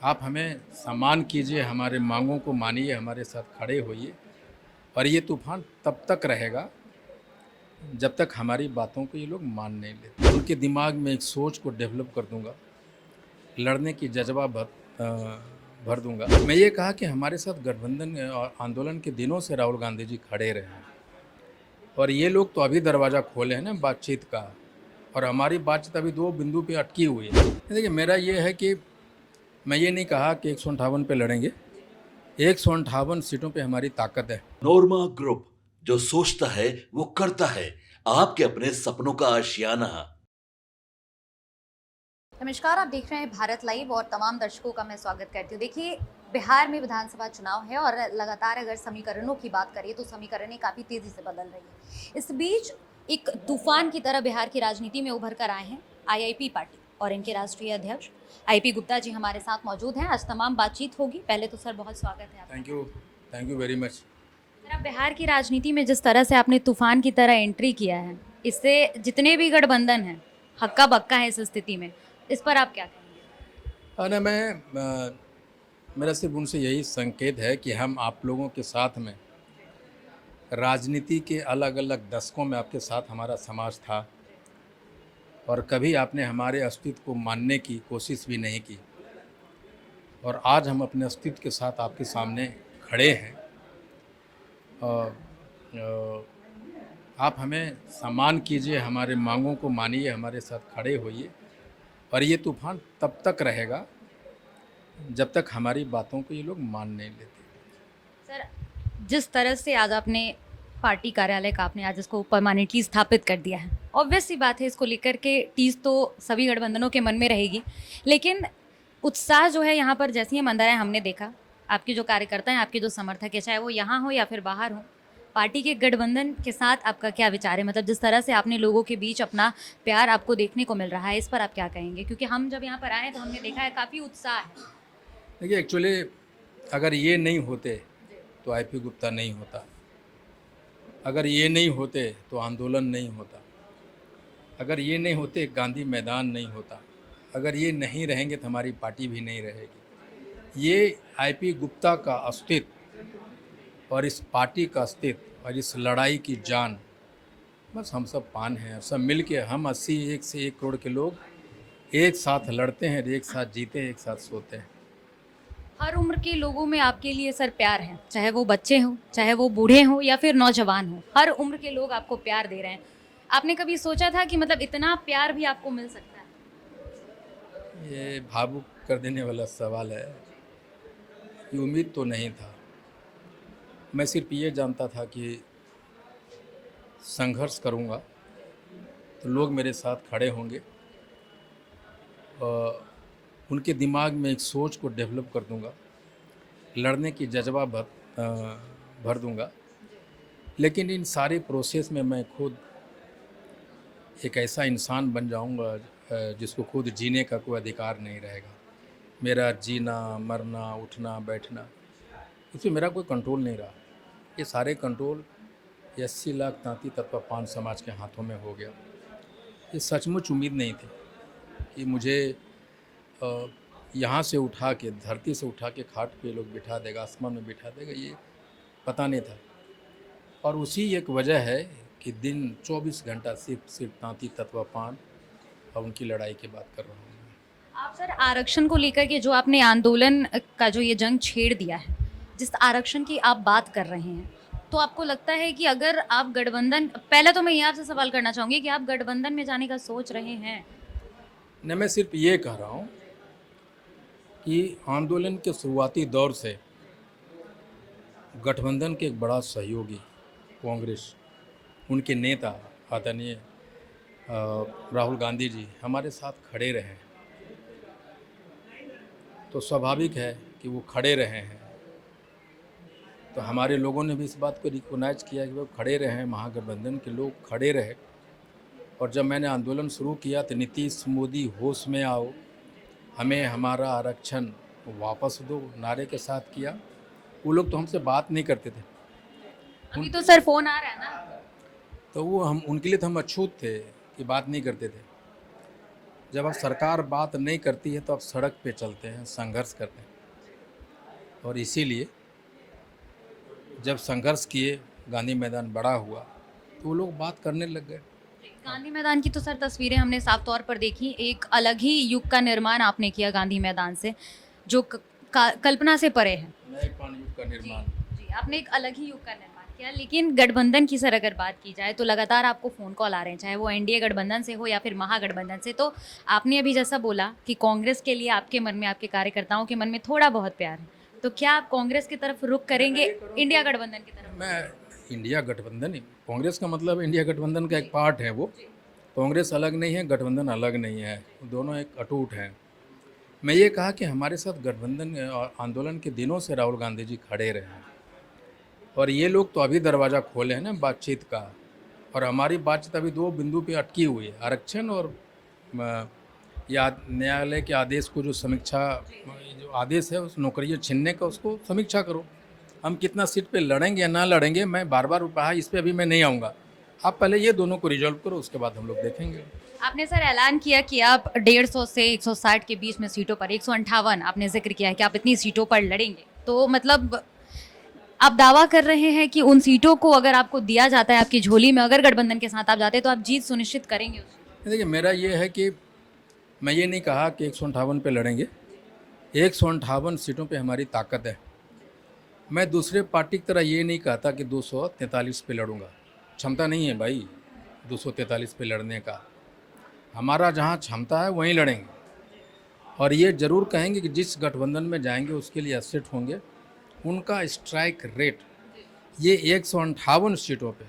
आप हमें सम्मान कीजिए, हमारे मांगों को मानिए, हमारे साथ खड़े होइए और ये तूफ़ान तब तक रहेगा जब तक हमारी बातों को ये लोग मान नहीं लेते। उनके दिमाग में एक सोच को डेवलप कर दूँगा, लड़ने की जज़्बा भर दूँगा। मैं ये कहा कि हमारे साथ गठबंधन और आंदोलन के दिनों से राहुल गांधी जी खड़े रहे हैं और ये लोग तो अभी दरवाज़ा खोले हैं ना बातचीत का, और हमारी बातचीत अभी 2 बिंदु पे अटकी हुई है। देखिए, मेरा ये है कि मैं ये नहीं कहा कि 158 पे लड़ेंगे। 158 सीटों पे हमारी ताकत है। नोरमा ग्रुप, जो सोचता है वो करता है। आपके अपने सपनों का आशियाना। नमस्कार, आप देख रहे हैं भारत लाइव और तमाम दर्शकों का मैं स्वागत करती हूँ। देखिए, बिहार में विधानसभा चुनाव है और लगातार अगर समीकरणों की बात करें तो समीकरणें काफ़ी तेज़ी से बदल रही हैं। इस बीच एक तूफान की तरह बिहार की राजनीति में उभर कर आए हैं आईआईपी पार्टी और इनके राष्ट्रीय अध्यक्ष आईपी गुप्ता जी हमारे साथ मौजूद हैं। आज तमाम बातचीत होगी। पहले तो सर बहुत स्वागत है आपका। Thank you very much. Sir, अब बिहार की राजनीति में जिस तरह से आपने तूफान की तरह एंट्री किया है, इससे जितने भी गठबंधन हैं हक्का बक्का है इस स्थिति में। इस पर आप क्या कहेंगे? ना मेरा सिर्फ उनसे यही संकेत है कि हम आप लोगों के साथ में राजनीति के अलग अलग दशकों में आपके साथ हमारा समाज था और कभी आपने हमारे अस्तित्व को मानने की कोशिश भी नहीं की, और आज हम अपने अस्तित्व के साथ आपके सामने खड़े हैं। और आप हमें सम्मान कीजिए, हमारे मांगों को मानिए, हमारे साथ खड़े होइए और ये तूफ़ान तब तक रहेगा जब तक हमारी बातों को ये लोग मान नहीं लेते। सर, जिस तरह से आज आपने पार्टी कार्यालय का आपने आज इसको परमानेंटली स्थापित कर दिया है, ऑब्वियस सी बात है इसको लेकर के टीस तो सभी गठबंधनों के मन में रहेगी, लेकिन उत्साह जो है यहाँ पर जैसी ही मंदाएं हमने देखा, आपके जो कार्यकर्ता हैं, आपके जो समर्थक है, चाहे वो यहाँ हो या फिर बाहर हो, पार्टी के गठबंधन के साथ आपका क्या विचार है? मतलब जिस तरह से आपने लोगों के बीच अपना प्यार आपको देखने को मिल रहा है, इस पर आप क्या कहेंगे? क्योंकि हम जब यहाँ पर आए तो हमने देखा है काफ़ी उत्साह है। देखिए, एक्चुअली अगर ये नहीं होते तो आईपी गुप्ता नहीं होता, अगर ये नहीं होते तो आंदोलन नहीं होता, अगर ये नहीं होते गांधी मैदान नहीं होता, अगर ये नहीं रहेंगे तो हमारी पार्टी भी नहीं रहेगी। ये आईपी गुप्ता का अस्तित्व और इस पार्टी का अस्तित्व और इस लड़ाई की जान बस हम सब पान हैं। सब मिल के हम 81 से 1 करोड़ के लोग एक साथ लड़ते हैं, एक साथ जीते हैं, एक साथ सोते हैं। हर उम्र के लोगों में आपके लिए सर प्यार है, चाहे वो बच्चे हों, चाहे वो बूढ़े हों या फिर नौजवान हों, हर उम्र के लोग आपको प्यार दे रहे हैं। आपने कभी सोचा था कि मतलब इतना प्यार भी आपको मिल सकता है? ये भावुक कर देने वाला सवाल है। ये उम्मीद तो नहीं था। मैं सिर्फ ये जानता था कि संघर्ष करूँगा तो लोग मेरे साथ खड़े होंगे और उनके दिमाग में एक सोच को डेवलप कर दूँगा, लड़ने की जज़्बा भर दूँगा। लेकिन इन सारे प्रोसेस में मैं खुद एक ऐसा इंसान बन जाऊँगा जिसको खुद जीने का कोई अधिकार नहीं रहेगा। मेरा जीना, मरना, उठना, बैठना, इसमें मेरा कोई कंट्रोल नहीं रहा। ये सारे कंट्रोल 80 लाख तांती तत्व पान समाज के हाथों में हो गया। ये सचमुच उम्मीद नहीं थी कि मुझे यहाँ से उठा के, धरती से उठा के खाट पे लोग बिठा देगा, आसमान में बिठा देगा, ये पता नहीं था। और उसी एक वजह है कि दिन 24 घंटा सिर्फ तांती तत्व पान और उनकी लड़ाई की बात कर रहा हूँ। आप सर आरक्षण को लेकर के जो आपने आंदोलन का जो ये जंग छेड़ दिया है, जिस आरक्षण की आप बात कर रहे हैं, तो आपको लगता है कि अगर आप गठबंधन, पहले तो मैं ये आपसे सवाल करना चाहूँगी कि आप गठबंधन में जाने का सोच रहे हैं? नहीं, मैं सिर्फ ये कह रहा हूँ कि आंदोलन के शुरुआती दौर से गठबंधन के एक बड़ा सहयोगी कांग्रेस, उनके नेता आदरणीय राहुल गांधी जी हमारे साथ खड़े रहे हैं, तो स्वाभाविक है कि वो खड़े रहे हैं तो हमारे लोगों ने भी इस बात को रिकॉग्नाइज किया कि वो खड़े रहे हैं, महागठबंधन के लोग खड़े रहे। और जब मैंने आंदोलन शुरू किया तो नीतीश मोदी होश में आओ, हमें हमारा आरक्षण वापस दो नारे के साथ किया। वो लोग तो हमसे बात नहीं करते थे, अभी तो सर फोन आ रहा है ना। तो वो हम उनके लिए तो हम अछूत थे कि बात नहीं करते थे। जब अब सरकार बात नहीं करती है तो अब सड़क पे चलते हैं, संघर्ष करते हैं। और इसीलिए जब संघर्ष किए, गांधी मैदान बड़ा हुआ, तो वो लोग बात करने लग गए। गांधी मैदान की तो सर तस्वीरें हमने साफ तौर पर देखी। एक अलग ही युग का निर्माण आपने किया गांधी मैदान से, जो कल्पना से परे है। नए पानी का निर्माण। जी, आपने एक अलग ही युग का निर्माण किया। लेकिन गठबंधन की सर अगर बात की जाए तो लगातार आपको फ़ोन कॉल आ रहे हैं, चाहे वो एनडीए गठबंधन से हो या फिर महागठबंधन से। तो आपने अभी जैसा बोला कि कांग्रेस के लिए आपके मन में, आपके कार्यकर्ताओं के मन में थोड़ा बहुत प्यार है, तो क्या आप कांग्रेस की तरफ रुख करेंगे इंडिया गठबंधन की तरफ? मैं इंडिया गठबंधन ही, कांग्रेस का मतलब इंडिया गठबंधन का एक पार्ट है वो। कांग्रेस अलग नहीं है, गठबंधन अलग नहीं है, दोनों एक अटूट हैं। मैं ये कहा कि हमारे साथ गठबंधन और आंदोलन के दिनों से राहुल गांधी जी खड़े रहे हैं, और ये लोग तो अभी दरवाज़ा खोले हैं ना बातचीत का। और हमारी बातचीत अभी दो बिंदु पे अटकी हुई है, आरक्षण और या न्यायालय के आदेश को जो समीक्षा, जो आदेश है उस नौकरियाँ छीनने का, उसको समीक्षा करो। हम कितना सीट पे लड़ेंगे या ना लड़ेंगे, मैं बार बार कहा, इस पे अभी मैं नहीं आऊँगा। आप पहले ये दोनों को रिजॉल्व करो, उसके बाद हम लोग देखेंगे। आपने सर ऐलान किया कि आप 150 से 160 के बीच में सीटों पर, 158 आपने जिक्र किया है कि आप इतनी सीटों पर लड़ेंगे। तो मतलब आप दावा कर रहे हैं कि उन सीटों को अगर आपको दिया जाता है आपकी झोली में, अगर गठबंधन के साथ आप जाते हैं, तो आप जीत सुनिश्चित करेंगे उसकी? देखिए, मेरा ये है कि मैं ये नहीं कहा कि 158 पे लड़ेंगे। 158 सीटों पे हमारी ताकत है। मैं दूसरे पार्टी की तरह ये नहीं कहता कि 243 पे लड़ूंगा। क्षमता नहीं है भाई 243 पे लड़ने का। हमारा जहाँ क्षमता है वहीं लड़ेंगे, और ये ज़रूर कहेंगे कि जिस गठबंधन में जाएंगे उसके लिए एसेट होंगे। उनका स्ट्राइक रेट, ये 158 सीटों पे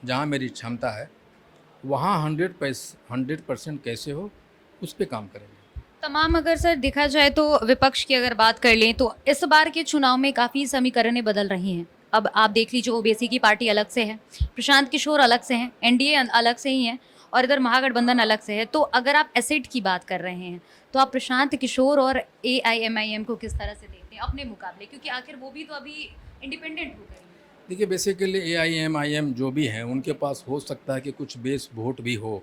जहाँ मेरी क्षमता है, वहाँ 100% कैसे हो, उस पे काम करेंगे। तमाम अगर सर देखा जाए तो विपक्ष की अगर बात कर लें तो इस बार के चुनाव में काफ़ी समीकरणें बदल रही हैं। अब आप देख लीजिए, ओबीसी की पार्टी अलग से है, प्रशांत किशोर अलग से हैं, एनडीए अलग से ही है, और इधर महागठबंधन अलग से है। तो अगर आप एसेट की बात कर रहे हैं तो आप प्रशांत किशोर और एआईएमआईएम को किस तरह से देखते हैं अपने मुकाबले, क्योंकि आखिर वो भी तो अभी इंडिपेंडेंट हो गए हैं। देखिए, बेसिकली एआईएमआईएम जो भी हैं, उनके पास हो सकता है कि कुछ बेस वोट भी हो।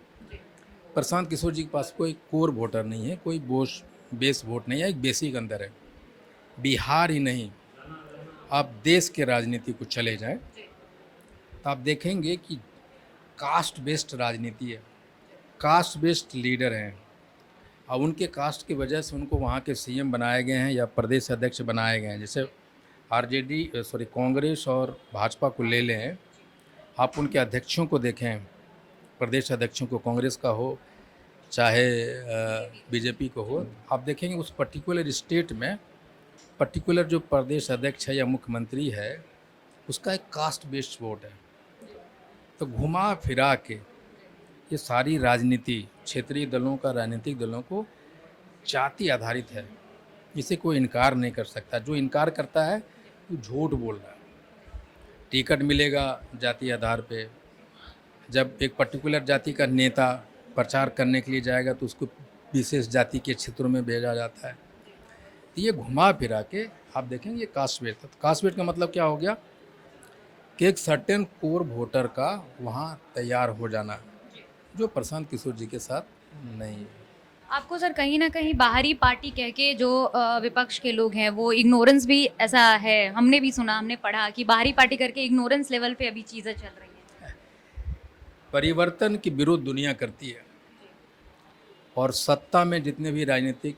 प्रशांत किशोर जी के पास कोई कोर वोटर नहीं है, कोई बेस वोट नहीं है, एक बेसिक अंदर है। बिहार ही नहीं, आप देश के राजनीति को चले जाएं तो आप देखेंगे कि कास्ट बेस्ड राजनीति है, कास्ट बेस्ड लीडर हैं। अब उनके कास्ट की वजह से उनको वहाँ के सीएम बनाए गए हैं या प्रदेश अध्यक्ष बनाए गए हैं। जैसे कांग्रेस और भाजपा को ले लें, आप उनके अध्यक्षों को देखें, प्रदेश अध्यक्षों को, कांग्रेस का हो चाहे बीजेपी को हो, आप देखेंगे उस पर्टिकुलर स्टेट में पर्टिकुलर जो प्रदेश अध्यक्ष है या मुख्यमंत्री है, उसका एक कास्ट बेस्ड वोट है। तो घुमा फिरा के ये सारी राजनीति क्षेत्रीय दलों का, राजनीतिक दलों को जाति आधारित है, जिसे कोई इनकार नहीं कर सकता। जो इनकार करता है वो झूठ बोल रहा है। टिकट मिलेगा जाति आधार पे, जब एक पर्टिकुलर जाति का नेता प्रचार करने के लिए जाएगा तो उसको विशेष जाति के क्षेत्रों में भेजा जाता है। तो ये घुमा फिरा के आप देखेंगे कास्ट बेस्ड। तो कास्ट बेस्ड का मतलब क्या हो गया कि एक सर्टेन कोर वोटर का वहाँ तैयार हो जाना, जो प्रशांत किशोर जी के साथ नहीं है। आपको सर कहीं ना कहीं बाहरी पार्टी कह के जो विपक्ष के लोग हैं वो इग्नोरेंस भी ऐसा है, हमने भी सुना, हमने पढ़ा कि बाहरी पार्टी करके इग्नोरेंस लेवल पे अभी चीज़ें चल रही हैं। परिवर्तन के विरोध दुनिया करती है, और सत्ता में जितने भी राजनीतिक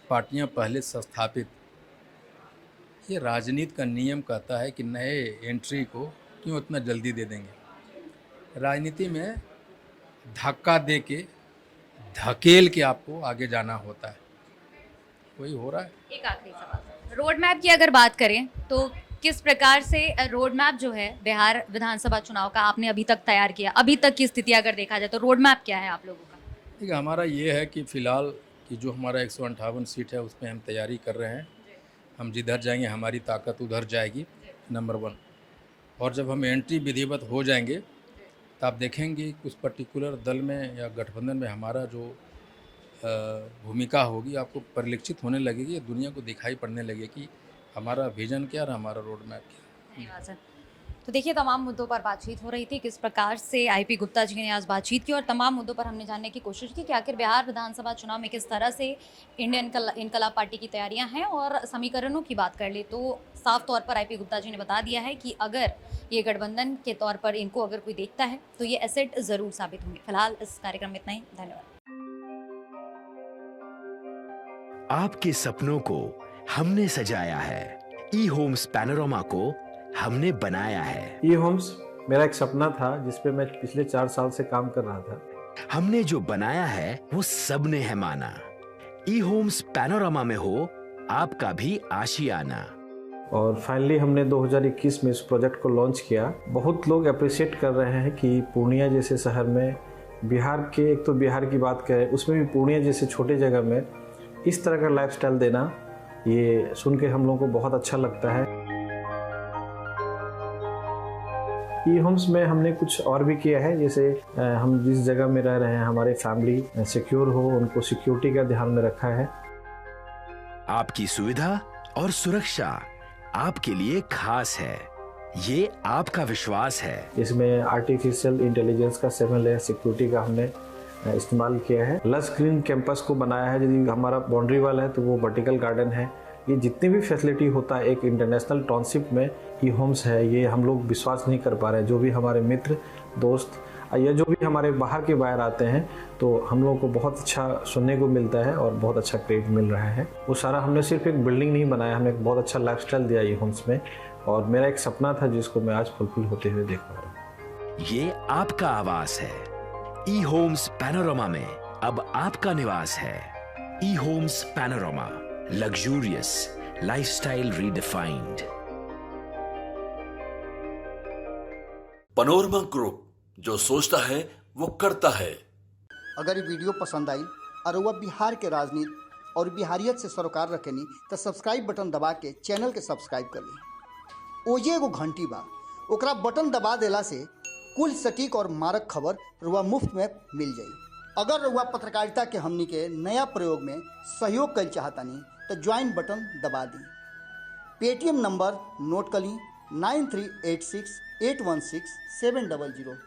पार्टियां पहले से स्थापित, ये राजनीति का नियम कहता है कि नए एंट्री को क्यों इतना जल्दी दे देंगे। राजनीति में धक्का दे के, धकेल के आपको आगे जाना होता है, वही हो रहा है। एक आखिरी सवाल, रोड मैप की अगर बात करें तो किस प्रकार से रोड मैप जो है बिहार विधानसभा चुनाव का आपने अभी तक तैयार किया? अभी तक की स्थिति अगर देखा जाए तो रोड मैप क्या है आप लोगों का? ठीक है, हमारा ये है कि फ़िलहाल कि जो हमारा 158 सीट है उसमें हम तैयारी कर रहे हैं। हम जिधर जाएंगे हमारी ताकत उधर जाएगी, नंबर 1। और जब हम एंट्री विधिवत हो जाएंगे तो आप देखेंगे कि उस पर्टिकुलर दल में या गठबंधन में हमारा जो भूमिका होगी आपको परिलक्षित होने लगेगी, दुनिया को दिखाई पड़ने लगेगी कि हमारा विजन क्या और हमारा रोड मैप क्या। धन्यवाद सर। तो देखिए, तमाम मुद्दों पर बातचीत हो रही थी, किस प्रकार से आईपी गुप्ता जी ने आज बातचीत की और तमाम मुद्दों पर हमने जानने की कोशिश की कि आखिर बिहार विधानसभा चुनाव में किस तरह से इंडियन इनकलाब पार्टी की तैयारियां हैं। और समीकरणों की बात कर ले तो साफ तौर पर आईपी गुप्ता जी ने बता दिया है कि अगर ये गठबंधन के तौर पर इनको अगर कोई देखता है तो ये एसेट ज़रूर साबित होंगे। फिलहाल इस कार्यक्रम में इतना ही। धन्यवाद। आपके सपनों को हमने सजाया है, ई होम्स पैनोरमा को हमने बनाया है। ई होम्स मेरा एक सपना था जिस पे मैं पिछले 4 साल से काम कर रहा था। हमने जो बनाया है वो सबने है माना। ई होम्स पैनोरमा में हो आपका भी आशियाना। और फाइनली हमने 2021 में इस प्रोजेक्ट को लॉन्च किया। बहुत लोग अप्रिशिएट कर रहे हैं कि पूर्णिया जैसे शहर में, बिहार के, एक तो बिहार की बात करें उसमें भी पूर्णिया जैसे छोटे जगह में इस तरह का लाइफस्टाइल देना, ये सुन के हम लोगों को बहुत अच्छा लगता है। ई होम्स में हमने कुछ और भी किया है, जैसे हम जिस जगह में रह रहे हैं हमारे फैमिली सिक्योर हो, उनको सिक्योरिटी का ध्यान में रखा है। आपकी सुविधा और सुरक्षा आपके लिए खास है, ये आपका विश्वास है। इसमें आर्टिफिशियल इंटेलिजेंस का 7 लेयर सिक्योरिटी का हमने इस्तेमाल किया है। लस ग्रीन कैंपस को बनाया है। यदि हमारा बाउंड्री वाल है तो वो वर्टिकल गार्डन है। ये जितनी भी फैसिलिटी होता है एक इंटरनेशनल टाउनशिप में, ई होम्स है, ये हम लोग विश्वास नहीं कर पा रहे हैं। जो भी हमारे मित्र दोस्त या जो भी हमारे बाहर के बाहर आते हैं तो हम लोगों को बहुत अच्छा सुनने को मिलता है और बहुत अच्छा क्रेडिट मिल रहा है। वो सारा हमने सिर्फ एक बिल्डिंग नहीं बनाया, हमने एक बहुत अच्छा लाइफस्टाइल दिया ई होम्स में। और मेरा एक सपना था जिसको मैं आज फुलफिल होते हुए देख पा रहा हूँ। ये आपका आवास है। ई होम्स पैनोरमा में अब आपका निवास है। E homes panorama, luxurious lifestyle redefined. Panorama group, जो सोचता है वो करता है। अगर ये वीडियो पसंद आई और वह बिहार के राजनीति और बिहारियत से सरोकार रखेनी तो सब्सक्राइब बटन दबा के चैनल के सब्सक्राइब कर ली। ओजे एगो घंटी बा, ओकरा बटन दबा देला से कुल सटीक और मारक खबर रुआ मुफ्त में मिल जाई। अगर रुआ पत्रकारिता के हमनी के नया प्रयोग में सहयोग कर चाहतानी तो ज्वाइन बटन दबा दी। पेटीएम नंबर नोट कर ली 9386816700।